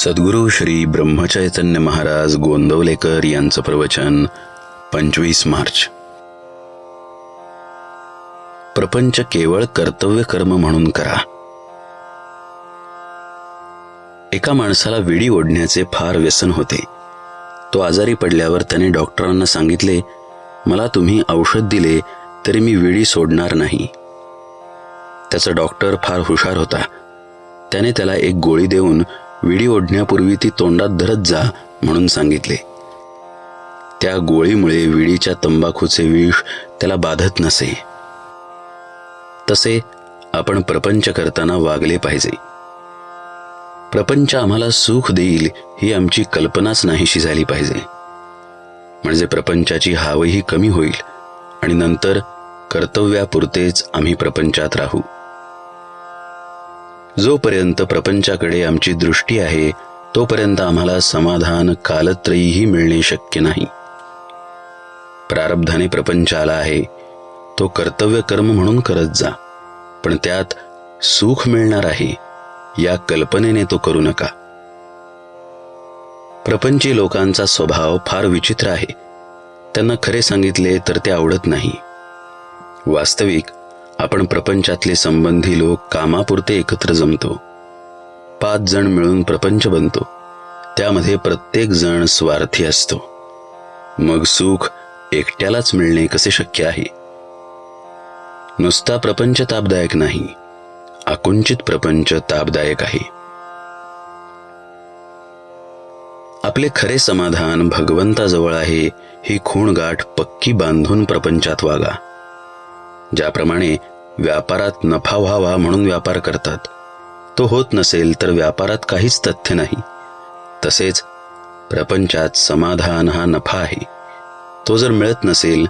सद्गुरु श्री ब्रह्मचैतन्य महाराज गोंदवलेकर यांचं प्रवचन 25 मार्च. प्रपंच केवळ कर्तव्य कर्म म्हणून करा. एका माणसाला विडी ओढण्याचे फार व्यसन होते. तो आजारी पडल्यावर त्याने डॉक्टरांना सांगितले, मला तुम्ही औषध दिले तरी मी विडी सोडणार नाही. त्याचा डॉक्टर फार हुशार होता. त्याने त्याला एक गोळी देऊन विडी ओढण्यापूर्वी ती तोंडात धरत जा म्हणून सांगितले. त्या गोळीमुळे विडीच्या तंबाखूचे विष त्याला बाधत नसे. तसे आपण प्रपंच करताना वागले पाहिजे. प्रपंच आम्हाला सुख देईल ही आमची कल्पनाच नाहीशी झाली पाहिजे. म्हणजे प्रपंचाची हावही कमी होईल आणि नंतर कर्तव्यापुरतेच आम्ही प्रपंचात राहू. जोपर्यंत प्रपंचाकडे आमची दृष्टी आहे तोपर्यंत आम्हाला समाधान कालत्रयीही मिळणे शक्य नाही. प्रारब्धाने प्रपंच आला आहे, तो कर्तव्य कर्म म्हणून करत जा, पण त्यात सुख मिळणार आहे या कल्पनेने तो करू नका. प्रपंची लोकांचा स्वभाव फार विचित्र आहे. त्यांना खरे सांगितले तर ते आवडत नाही. वास्तविक आपण प्रपंचातले संबंधी लोक कामापुरते एकत्र जमतो. 5 जण मिळून प्रपंच बनतो. त्यामध्ये प्रत्येक जण स्वार्थी असतो. मग सुख एकट्यालाच मिळणे कसे शक्य आहे? नुसता प्रपंच तापदायक नाही, आकुंचित प्रपंच तापदायक आहे. आपले खरे समाधान भगवंताजवळ आहे ही खूणगाठ पक्की बांधून प्रपंचात वागा. ज्याप्रमाणे व्यापारात नफा व्हावा म्हणून व्यापार करतात, तो होत नसेल तर व्यापारात काहीच तथ्य नाही. तसेच प्रपंचात समाधान हा नफा आहे. तो जर मिळत नसेल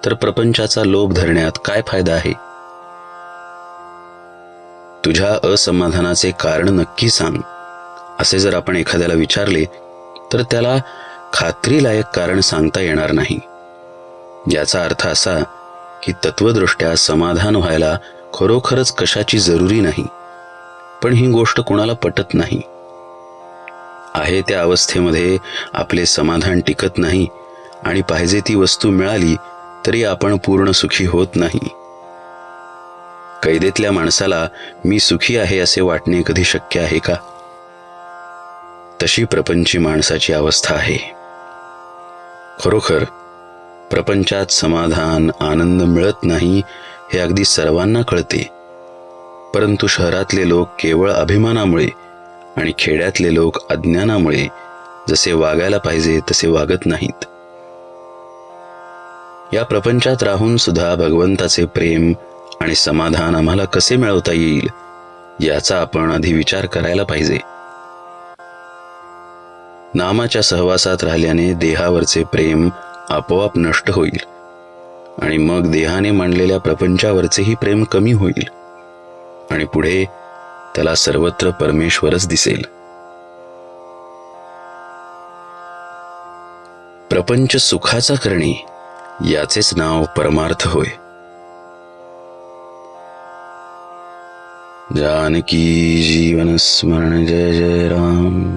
तर प्रपंचाचा लोभ धरण्यात काय फायदा आहे? तुझ्या असमाधानाचे कारण नक्की सांग असे जर आपण एखाद्याला विचारले तर त्याला खात्रीलायक कारण सांगता येणार नाही. याचा अर्थ असा की तत्वदृष्ट्या समाधान व्हायला खरोखरच कशाची जरुरी नाही, पण ही गोष्ट कुणाला पटत नाही. आहे त्या अवस्थेमध्ये आपले समाधान टिकत नाही आणि पाहिजे ती वस्तू मिळाली तरी आपण पूर्ण सुखी होत नाही. कैदेतल्या माणसाला मी सुखी आहे असे वाटणे कधी शक्य आहे का? तशी प्रपंची माणसाची अवस्था आहे. खरोखर प्रपंचात समाधान आनंद मिळत नाही हे अगदी सर्वांना कळते, परंतु शहरातले लोक केवळ अभिमानामुळे आणि खेड्यातले लोक अज्ञानामुळे जसे वागायला पाहिजे तसे वागत नाहीत. या प्रपंचात राहून सुद्धा भगवंताचे प्रेम आणि समाधान आम्हाला कसे मिळवता येईल याचा आपण आधी विचार करायला पाहिजे. नामाच्या सहवासात राहिल्याने देहावरचे प्रेम आपोआप नष्ट होईल आणि मग देहाने मांडलेल्या प्रपंचावरचेही प्रेम कमी होईल आणि पुढे त्याला सर्वत्र परमेश्वरच दिसेल. प्रपंच सुखाचा करणे याचेच नाव परमार्थ होय. जानकी जीवन स्मरण जय जय राम.